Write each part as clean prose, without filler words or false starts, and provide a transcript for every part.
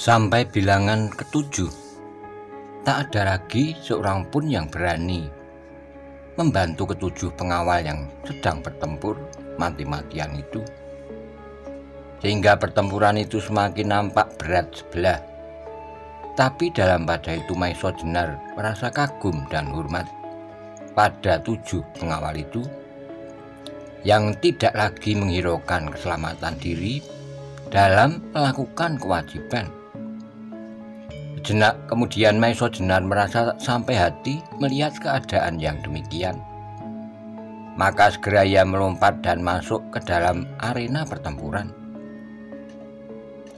Sampai bilangan ketujuh, tak ada lagi seorang pun yang berani membantu ketujuh pengawal yang sedang bertempur mati-matian itu. Sehingga pertempuran itu semakin nampak berat sebelah. Tapi dalam pada itu Maesha Jenar merasa kagum dan hormat pada tujuh pengawal itu yang tidak lagi menghiraukan keselamatan diri dalam melakukan kewajiban. Sejenak kemudian Maesha Jenar merasa sampai hati melihat keadaan yang demikian. Maka segera ia melompat dan masuk ke dalam arena pertempuran.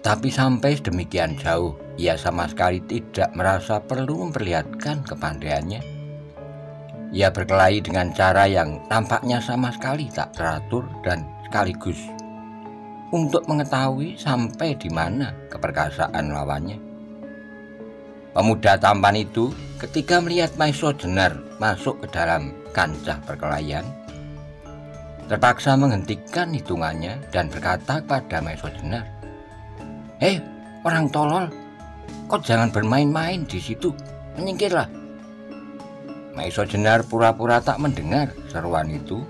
Tapi sampai sedemikian jauh, ia sama sekali tidak merasa perlu memperlihatkan kepandaiannya. Ia berkelahi dengan cara yang tampaknya sama sekali tak teratur dan sekaligus untuk mengetahui sampai di mana keperkasaan lawannya. Pemuda tampan itu ketika melihat Maesha Jenar masuk ke dalam kancah perkelahian, terpaksa menghentikan hitungannya dan berkata kepada Maesha Jenar, "Hei, orang tolol, kau jangan bermain-main di situ, menyingkirlah." Maesha Jenar pura-pura tak mendengar seruan itu.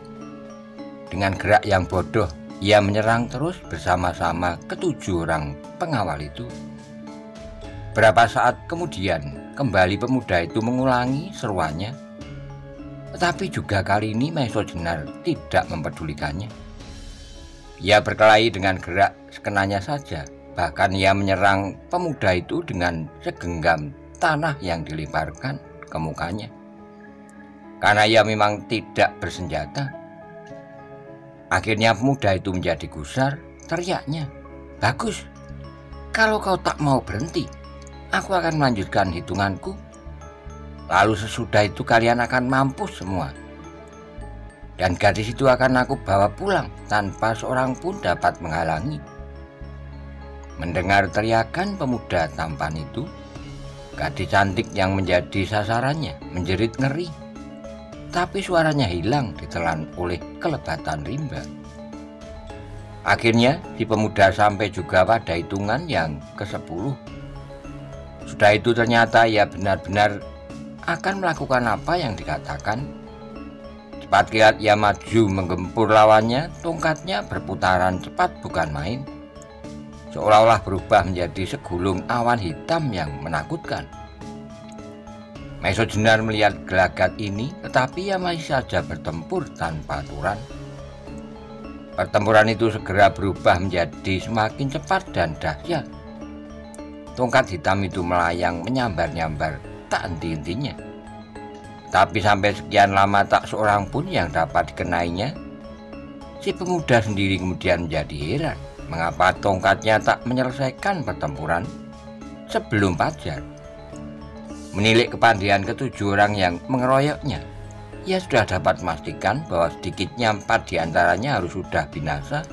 Dengan gerak yang bodoh, ia menyerang terus bersama-sama ketujuh orang pengawal itu. Berapa saat kemudian, kembali pemuda itu mengulangi seruannya. Tetapi juga kali ini Maesha Jenar tidak mempedulikannya. Ia berkelahi dengan gerak sekenanya saja. Bahkan ia menyerang pemuda itu dengan segenggam tanah yang dilemparkan ke mukanya. Karena ia memang tidak bersenjata. Akhirnya pemuda itu menjadi gusar, teriaknya, "Bagus, kalau kau tak mau berhenti, aku akan melanjutkan hitunganku. Lalu sesudah itu kalian akan mampus semua. Dan gadis itu akan aku bawa pulang tanpa seorang pun dapat menghalangi." Mendengar teriakan pemuda tampan itu, gadis cantik yang menjadi sasarannya menjerit ngeri. Tapi suaranya hilang ditelan oleh kelebatan rimba. Akhirnya si pemuda sampai juga pada hitungan yang ke-10. Sudah itu ternyata ia benar-benar akan melakukan apa yang dikatakan. Cepat kilat ia maju menggempur lawannya, tongkatnya berputaran cepat bukan main. Seolah-olah berubah menjadi segulung awan hitam yang menakutkan. Maesha Jenar melihat gelagat ini, tetapi ia masih saja bertempur tanpa aturan. Pertempuran itu segera berubah menjadi semakin cepat dan dahsyat. Tongkat hitam itu melayang menyambar-nyambar tak henti-hentinya. Tapi sampai sekian lama tak seorang pun yang dapat dikenainya. Si pemuda sendiri kemudian menjadi heran mengapa tongkatnya tak menyelesaikan pertempuran sebelum fajar. Menilik kepandaian ketujuh orang yang mengeroyoknya, ia sudah dapat memastikan bahwa sedikitnya 4 diantaranya harus sudah binasa.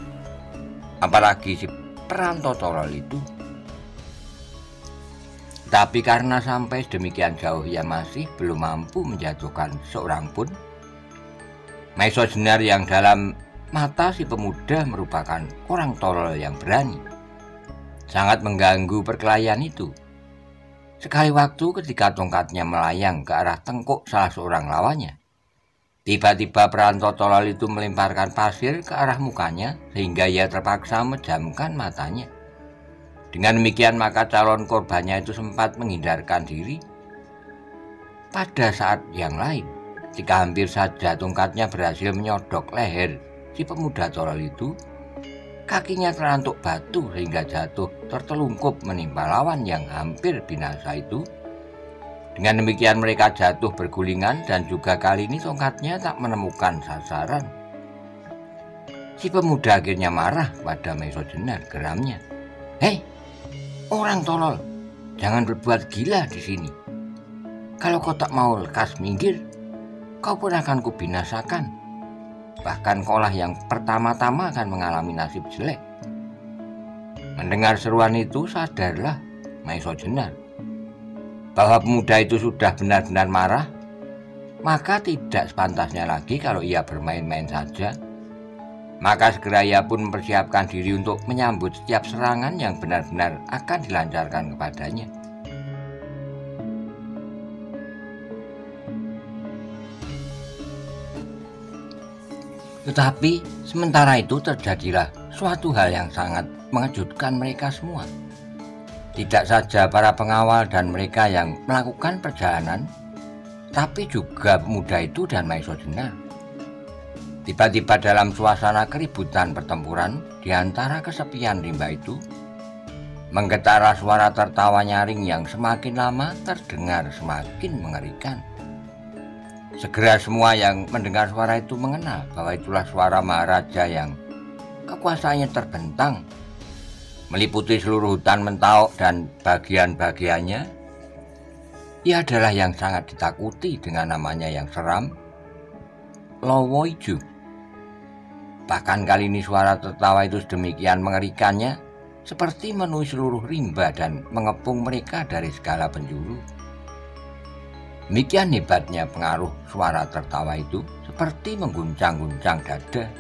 Apalagi si perantau tolol itu. Tapi karena sampai sedemikian jauh ia masih belum mampu menjatuhkan seorang pun, Maesha Jenar yang dalam mata si pemuda merupakan orang tolol yang berani, sangat mengganggu perkelahian itu. Sekali waktu ketika tongkatnya melayang ke arah tengkuk salah seorang lawannya, tiba-tiba perantau tolol itu melemparkan pasir ke arah mukanya sehingga ia terpaksa memejamkan matanya. Dengan demikian maka calon korbannya itu sempat menghindarkan diri. Pada saat yang lain, ketika hampir saja tongkatnya berhasil menyodok leher si pemuda tolol itu, kakinya terantuk batu sehingga jatuh tertelungkup menimpa lawan yang hampir binasa itu. Dengan demikian mereka jatuh bergulingan dan juga kali ini tongkatnya tak menemukan sasaran. Si pemuda akhirnya marah pada Maesha Jenar, geramnya, "Hei, orang tolol, jangan berbuat gila di sini. Kalau kau tak mau lekas minggir, kau pun akan kubinasakan. Bahkan kaulah yang pertama-tama akan mengalami nasib jelek." Mendengar seruan itu sadarlah Maesha Jenar bahwa pemuda itu sudah benar-benar marah. Maka tidak sepantasnya lagi kalau ia bermain-main saja. Maka segera ia pun mempersiapkan diri untuk menyambut setiap serangan yang benar-benar akan dilancarkan kepadanya. Tetapi sementara itu terjadilah suatu hal yang sangat mengejutkan mereka semua. Tidak saja para pengawal dan mereka yang melakukan perjalanan, tapi juga pemuda itu dan Maisojenar. Tiba-tiba dalam suasana keributan pertempuran di antara kesepian rimba itu, menggetarlah suara tertawa nyaring yang semakin lama terdengar semakin mengerikan. Segera semua yang mendengar suara itu mengenal bahwa itulah suara Maharaja yang kekuasaannya terbentang, meliputi seluruh hutan Mentaok dan bagian-bagiannya. Ia adalah yang sangat ditakuti dengan namanya yang seram, Lowoiju. Bahkan kali ini suara tertawa itu sedemikian mengerikannya, seperti memenuhi seluruh rimba dan mengepung mereka dari segala penjuru. Demikian hebatnya pengaruh suara tertawa itu, seperti mengguncang-guncang dada,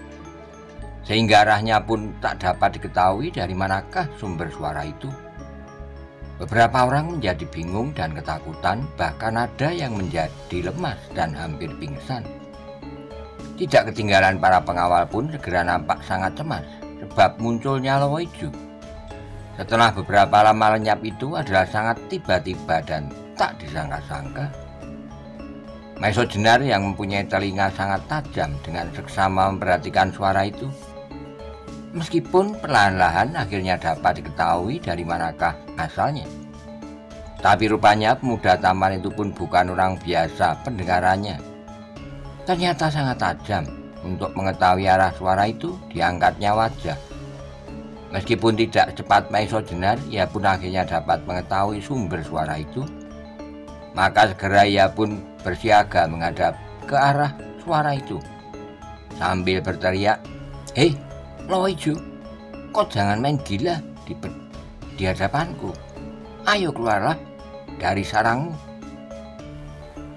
sehingga arahnya pun tak dapat diketahui dari manakah sumber suara itu. Beberapa orang menjadi bingung dan ketakutan, bahkan ada yang menjadi lemas dan hampir pingsan. Tidak ketinggalan para pengawal pun segera nampak sangat cemas, sebab munculnya Lowoiju setelah beberapa lama lenyap itu adalah sangat tiba-tiba dan tak disangka-sangka. Maisojenar yang mempunyai telinga sangat tajam dengan seksama memperhatikan suara itu. Meskipun perlahan-lahan akhirnya dapat diketahui dari manakah asalnya. Tapi rupanya pemuda tampan itu pun bukan orang biasa pendengarannya. Ternyata sangat tajam. Untuk mengetahui arah suara itu, diangkatnya wajah. Meskipun tidak secepat Maisojenar, ia pun akhirnya dapat mengetahui sumber suara itu. Maka segera ia pun bersiaga menghadap ke arah suara itu sambil berteriak, "Hei, Lowoiju, kau jangan main gila di hadapanku. Ayo keluarlah dari sarangmu.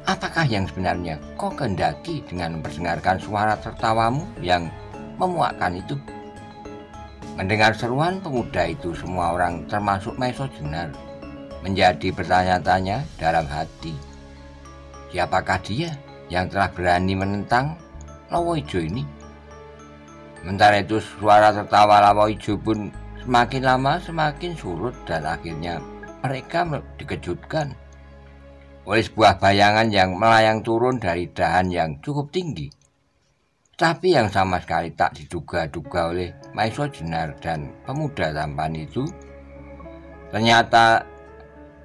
Apakah yang sebenarnya kau kehendaki dengan memperdengarkan suara tertawamu yang memuakkan itu?" Mendengar seruan pemuda itu, semua orang termasuk Maisojenar menjadi bertanya-tanya dalam hati. Siapakah dia yang telah berani menentang Lowoiju ini? Sementara itu suara tertawa Lowoiju pun semakin lama semakin surut dan akhirnya mereka dikejutkan oleh sebuah bayangan yang melayang turun dari dahan yang cukup tinggi, tapi yang sama sekali tak diduga-duga oleh Maisojenar dan pemuda tampan itu. Ternyata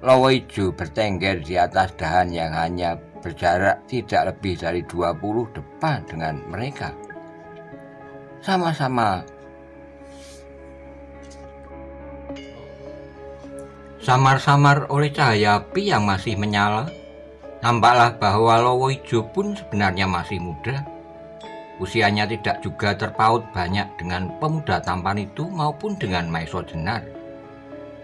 Lowoiju bertengger di atas dahan yang hanya berjarak tidak lebih dari 20 depan dengan mereka. Sama-sama samar-samar oleh cahaya api yang masih menyala, nampaklah bahwa Lowoiju pun sebenarnya masih muda. Usianya tidak juga terpaut banyak dengan pemuda tampan itu maupun dengan Maisojenar.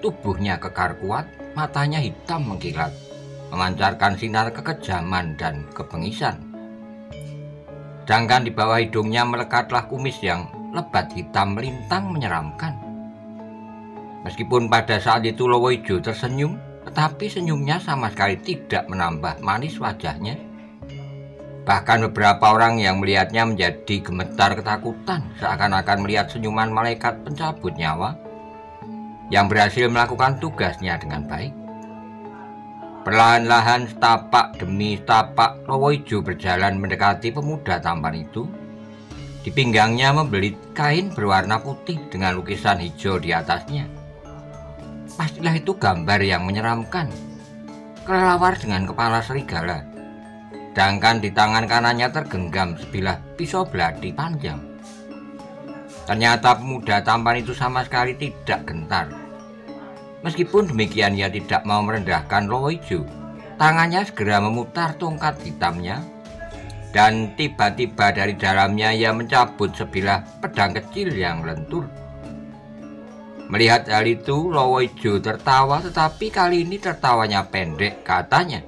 Tubuhnya kekar kuat, matanya hitam mengkilat, memancarkan sinar kekejaman dan kebengisan. Sedangkan di bawah hidungnya melekatlah kumis yang lebat hitam melintang menyeramkan. Meskipun pada saat itu Lowoiju tersenyum, tetapi senyumnya sama sekali tidak menambah manis wajahnya. Bahkan beberapa orang yang melihatnya menjadi gemetar ketakutan, seakan-akan melihat senyuman malaikat pencabut nyawa yang berhasil melakukan tugasnya dengan baik. Perlahan-lahan setapak demi setapak Lowoiju berjalan mendekati pemuda tampan itu. Di pinggangnya membelit kain berwarna putih dengan lukisan hijau di atasnya. Pastilah itu gambar yang menyeramkan. Kelelawar dengan kepala serigala. Sedangkan di tangan kanannya tergenggam sebilah pisau belati panjang. Ternyata pemuda tampan itu sama sekali tidak gentar. Meskipun demikian ia tidak mau merendahkan Lowoiju. Tangannya segera memutar tongkat hitamnya, dan tiba-tiba dari dalamnya ia mencabut sebilah pedang kecil yang lentur. Melihat hal itu, Lowoiju tertawa, tetapi kali ini tertawanya pendek. Katanya,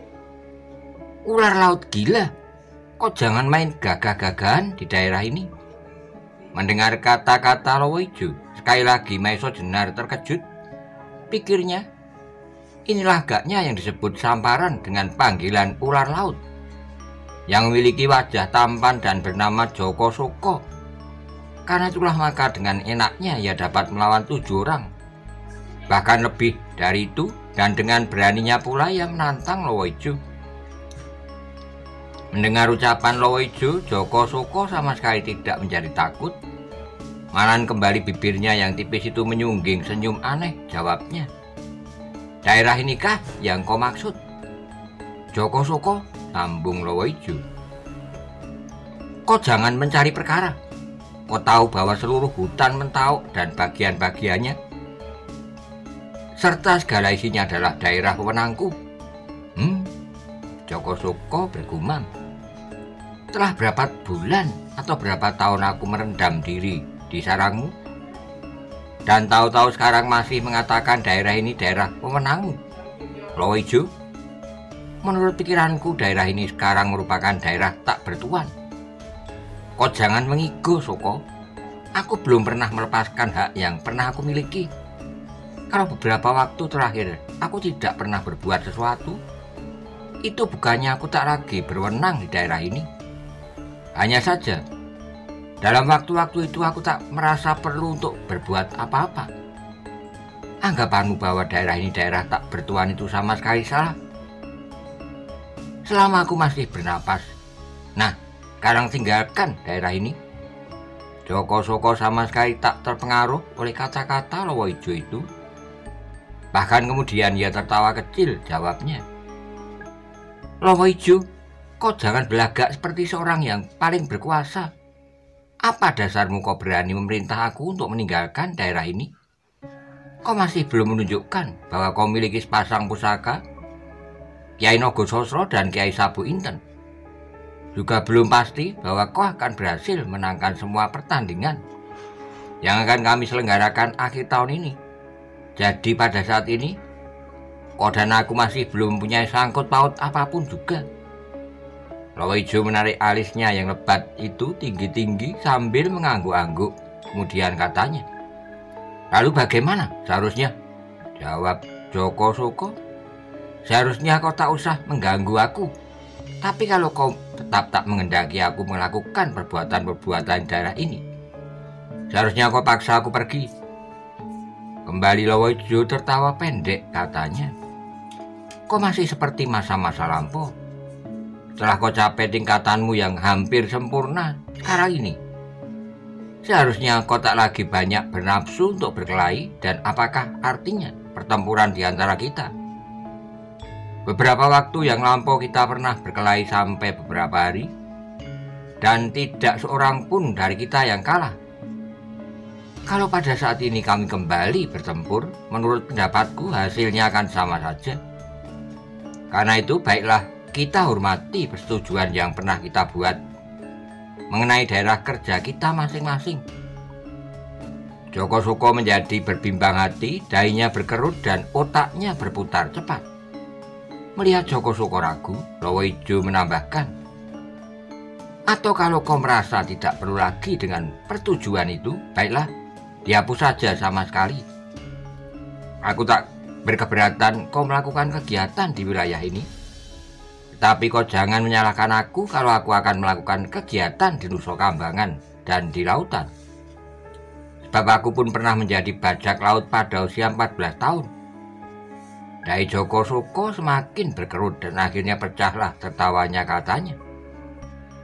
"Ular laut gila, kok jangan main gagah-gagahan di daerah ini. Mendengar kata-kata Lowoijo, sekali lagi Maeso Jenar terkejut. Pikirnya, inilah agaknya yang disebut Samparan dengan panggilan ular laut, yang memiliki wajah tampan dan bernama Joko Soko. Karena itulah maka dengan enaknya ia dapat melawan 7 orang. Bahkan lebih dari itu, dan dengan beraninya pula ia menantang Lowoijo. Mendengar ucapan Lowoijo, Joko Soko sama sekali tidak menjadi takut. Malahan kembali bibirnya yang tipis itu menyungging senyum aneh. Jawabnya, daerah inikah yang kau maksud? Joko Soko, sambung Lowoijo. Kau jangan mencari perkara. Kau tahu bahwa seluruh hutan Mentawuk dan bagian-bagiannya serta segala isinya adalah daerah wewenangku. Joko Soko bergumam. Telah berapa bulan atau berapa tahun aku merendam diri di sarangmu, dan tahu-tahu sekarang masih mengatakan daerah ini daerah wewenangmu. Lowoijo, menurut pikiranku daerah ini sekarang merupakan daerah tak bertuan. Kau jangan mengigo, Soko. Aku belum pernah melepaskan hak yang pernah aku miliki. Kalau beberapa waktu terakhir aku tidak pernah berbuat sesuatu, itu bukannya aku tak lagi berwenang di daerah ini. Hanya saja, dalam waktu-waktu itu aku tak merasa perlu untuk berbuat apa-apa. Anggapanmu bahwa daerah ini daerah tak bertuan itu sama sekali salah. Selama aku masih bernapas, nah, sekarang tinggalkan daerah ini. Joko Soko sama sekali tak terpengaruh oleh kata-kata Lowoijo itu. Bahkan kemudian ia tertawa kecil. Jawabnya, Lowoijo, kau jangan belagak seperti seorang yang paling berkuasa. Apa dasarmu kau berani memerintah aku untuk meninggalkan daerah ini? Kau masih belum menunjukkan bahwa kau memiliki sepasang pusaka, Kiai Nogososro dan Kiai Sabu Inten. Juga belum pasti bahwa kau akan berhasil menangkan semua pertandingan yang akan kami selenggarakan akhir tahun ini. Jadi pada saat ini, kau dan aku masih belum mempunyai sangkut paut apapun juga. Lowoijo menarik alisnya yang lebat itu tinggi-tinggi sambil mengangguk-angguk. Kemudian katanya, lalu bagaimana seharusnya? Jawab Joko Soko, seharusnya kau tak usah mengganggu aku. Tapi kalau kau tetap tak mengendaki aku melakukan perbuatan-perbuatan daerah ini, seharusnya kau paksa aku pergi. Kembali Lowoijo tertawa pendek. Katanya, kau masih seperti masa-masa lampau. Setelah kau capai tingkatanmu yang hampir sempurna sekarang ini, seharusnya kau tak lagi banyak bernafsu untuk berkelahi. Dan apakah artinya pertempuran di antara kita? Beberapa waktu yang lampau kita pernah berkelahi sampai beberapa hari, dan tidak seorang pun dari kita yang kalah. Kalau pada saat ini kami kembali bertempur, menurut pendapatku hasilnya akan sama saja. Karena itu baiklah kita hormati persetujuan yang pernah kita buat mengenai daerah kerja kita masing-masing. Joko Soko menjadi berbimbang hati, dahinya berkerut dan otaknya berputar cepat. Melihat Joko Soko ragu, Lowoijo menambahkan, atau kalau kau merasa tidak perlu lagi dengan persetujuan itu, baiklah, dihapus saja sama sekali. Aku tak berkeberatan kau melakukan kegiatan di wilayah ini. Tapi kau jangan menyalahkan aku kalau aku akan melakukan kegiatan di Nusa Kambangan dan di lautan. Sebab aku pun pernah menjadi bajak laut pada usia 14 tahun. Dahi Joko Soko semakin berkerut dan akhirnya pecahlah tertawanya. Katanya,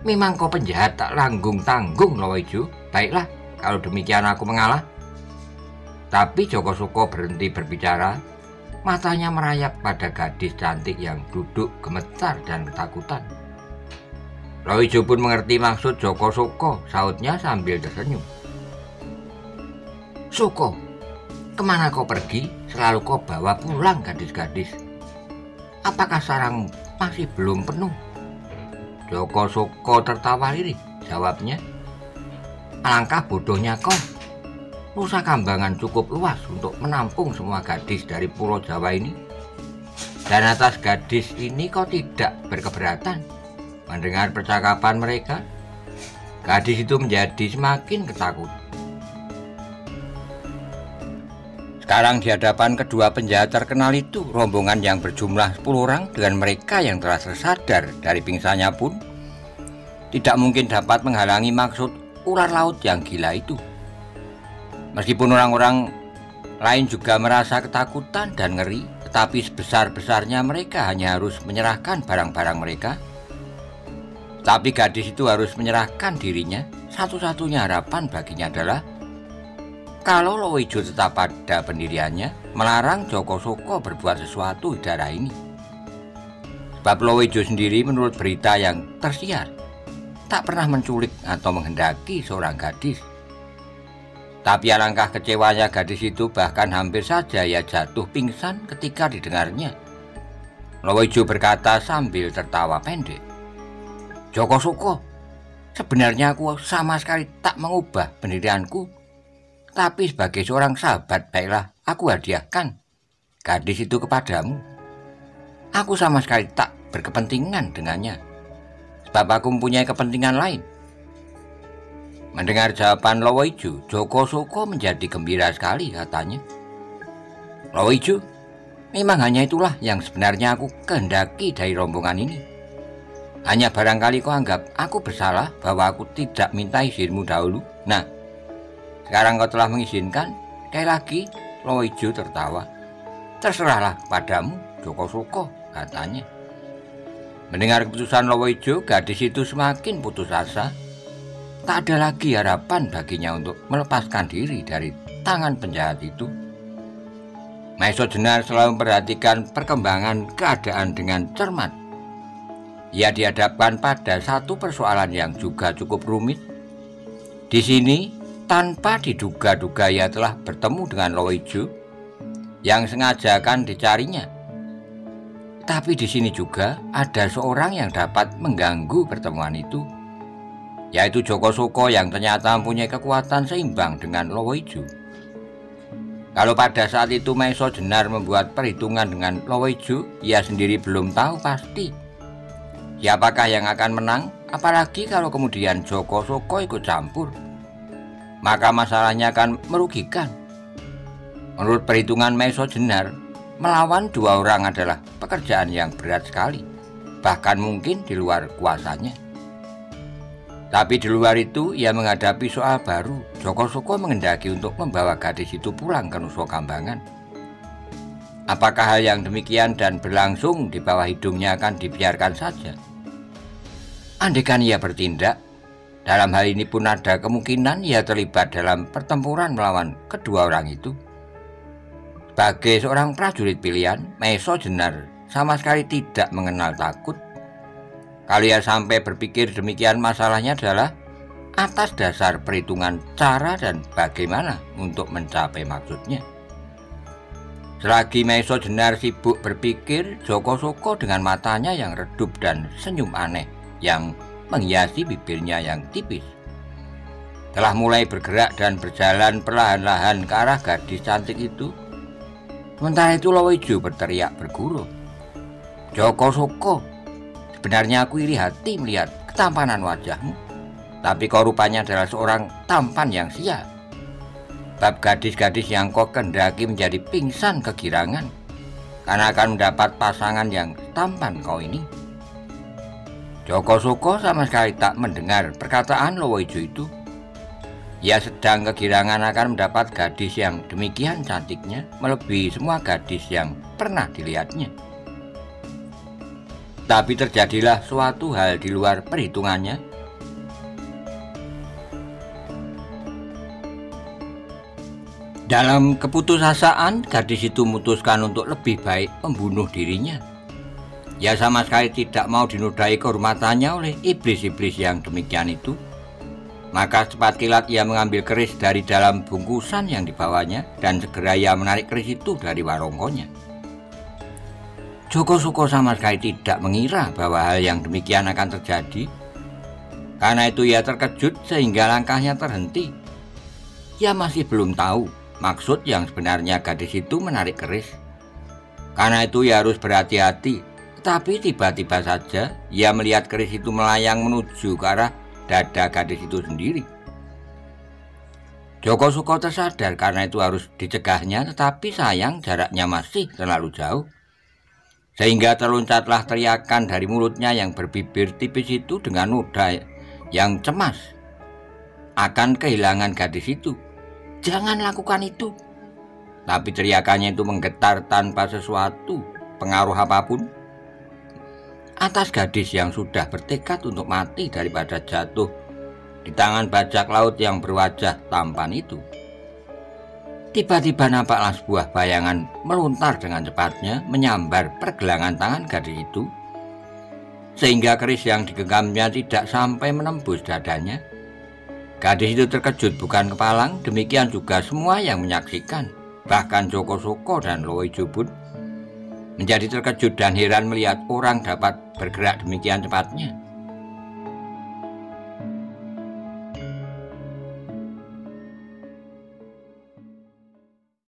memang kau penjahat tak langgung-tanggung, Lowoijo. Baiklah, kalau demikian aku mengalah. Tapi Joko Soko berhenti berbicara. Matanya merayap pada gadis cantik yang duduk gemetar dan ketakutan. Lowoijo pun mengerti maksud Joko Soko, sautnya sambil tersenyum. Soko, kemana kau pergi? Selalu kau bawa pulang gadis-gadis. Apakah sarangmu masih belum penuh? Joko Soko tertawa lirih. Jawabnya, alangkah bodohnya kau. Nusa Kambangan cukup luas untuk menampung semua gadis dari Pulau Jawa ini. Dan atas gadis ini kau tidak berkeberatan mendengar percakapan mereka. Gadis itu menjadi semakin ketakutan. Sekarang di hadapan kedua penjahat terkenal itu, rombongan yang berjumlah 10 orang dengan mereka yang telah tersadar dari pingsannya pun tidak mungkin dapat menghalangi maksud ular laut yang gila itu. Meskipun orang-orang lain juga merasa ketakutan dan ngeri, tetapi sebesar-besarnya mereka hanya harus menyerahkan barang-barang mereka. Tapi gadis itu harus menyerahkan dirinya. Satu-satunya harapan baginya adalah kalau Lowijo tetap pada pendiriannya, melarang Joko Soko berbuat sesuatu di daerah ini. Sebab Lowijo sendiri menurut berita yang tersiar tak pernah menculik atau menghendaki seorang gadis. Tapi alangkah kecewanya gadis itu, bahkan hampir saja ia jatuh pingsan ketika didengarnya. Lowijo berkata sambil tertawa pendek, "Joko Soko, sebenarnya aku sama sekali tak mengubah pendirianku. Tapi sebagai seorang sahabat, baiklah aku hadiahkan gadis itu kepadamu. Aku sama sekali tak berkepentingan dengannya, sebab aku mempunyai kepentingan lain." Mendengar jawaban Lowijo, Joko Soko menjadi gembira sekali, katanya, "Lowijo, memang hanya itulah yang sebenarnya aku kehendaki dari rombongan ini. Hanya barangkali kau anggap aku bersalah bahwa aku tidak minta izinmu dahulu. Nah, sekarang kau telah mengizinkan." Sekali lagi Lowijo tertawa. "Terserahlah padamu, Joko Soko," katanya. Mendengar keputusan Lowijo, gadis itu semakin putus asa. Tak ada lagi harapan baginya untuk melepaskan diri dari tangan penjahat itu. Maeso Jenar selalu memperhatikan perkembangan keadaan dengan cermat. Ia dihadapkan pada satu persoalan yang juga cukup rumit. Di sini, tanpa diduga-duga ia telah bertemu dengan Lowijo yang sengaja akan dicarinya. Tapi di sini juga ada seorang yang dapat mengganggu pertemuan itu, yaitu Joko Soko yang ternyata mempunyai kekuatan seimbang dengan Lowijo. Kalau pada saat itu Maeso Jenar membuat perhitungan dengan Lowijo, ia sendiri belum tahu pasti siapakah yang akan menang, apalagi kalau kemudian Joko Soko ikut campur, maka masalahnya akan merugikan. Menurut perhitungan Maeso Jenar, melawan dua orang adalah pekerjaan yang berat sekali, bahkan mungkin di luar kuasanya. Tapi di luar itu, ia menghadapi soal baru. Joko Soko menghendaki untuk membawa gadis itu pulang ke Nusa Kambangan. Apakah hal yang demikian dan berlangsung di bawah hidungnya akan dibiarkan saja? Andaikan ia bertindak, dalam hal ini pun ada kemungkinan ia terlibat dalam pertempuran melawan kedua orang itu. Sebagai seorang prajurit pilihan, Maeso Jenar sama sekali tidak mengenal takut. Kalau ia sampai berpikir demikian, masalahnya adalah atas dasar perhitungan cara dan bagaimana untuk mencapai maksudnya. Selagi Maeso Jenar sibuk berpikir, Joko Soko dengan matanya yang redup dan senyum aneh yang menghiasi bibirnya yang tipis telah mulai bergerak dan berjalan perlahan-lahan ke arah gadis cantik itu. Sementara itu Lowijo berteriak bergurau, "Joko Soko, sebenarnya aku iri hati melihat ketampanan wajahmu, tapi kau rupanya adalah seorang tampan yang sia. Bab gadis-gadis yang kau kehendaki menjadi pingsan kegirangan karena akan mendapat pasangan yang tampan kau ini." Joko Soko sama sekali tak mendengar perkataan Lowijo itu. Ia sedang kegirangan akan mendapat gadis yang demikian cantiknya, melebihi semua gadis yang pernah dilihatnya. Tapi terjadilah suatu hal di luar perhitungannya. Dalam keputusasaan, gadis itu memutuskan untuk lebih baik membunuh dirinya. Ia sama sekali tidak mau dinodai kehormatannya oleh iblis-iblis yang demikian itu. Maka cepat kilat ia mengambil keris dari dalam bungkusan yang dibawanya dan segera ia menarik keris itu dari warongkonya. Joko Soko sama sekali tidak mengira bahwa hal yang demikian akan terjadi. Karena itu ia terkejut sehingga langkahnya terhenti. Ia masih belum tahu maksud yang sebenarnya gadis itu menarik keris. Karena itu ia harus berhati-hati. Tetapi tiba-tiba saja ia melihat keris itu melayang menuju ke arah dada gadis itu sendiri. Joko Suko tersadar karena itu harus dicegahnya, tetapi sayang jaraknya masih terlalu jauh. Sehingga terloncatlah teriakan dari mulutnya yang berbibir tipis itu dengan noda yang cemas akan kehilangan gadis itu. "Jangan lakukan itu." Tapi teriakannya itu menggetar tanpa sesuatu pengaruh apapun atas gadis yang sudah bertekad untuk mati daripada jatuh di tangan bajak laut yang berwajah tampan itu. Tiba-tiba nampaklah sebuah bayangan meluntar dengan cepatnya menyambar pergelangan tangan gadis itu, sehingga keris yang digenggamnya tidak sampai menembus dadanya. Gadis itu terkejut bukan kepalang, demikian juga semua yang menyaksikan. Bahkan Joko Suko dan Loijo pun menjadi terkejut dan heran melihat orang dapat bergerak demikian cepatnya.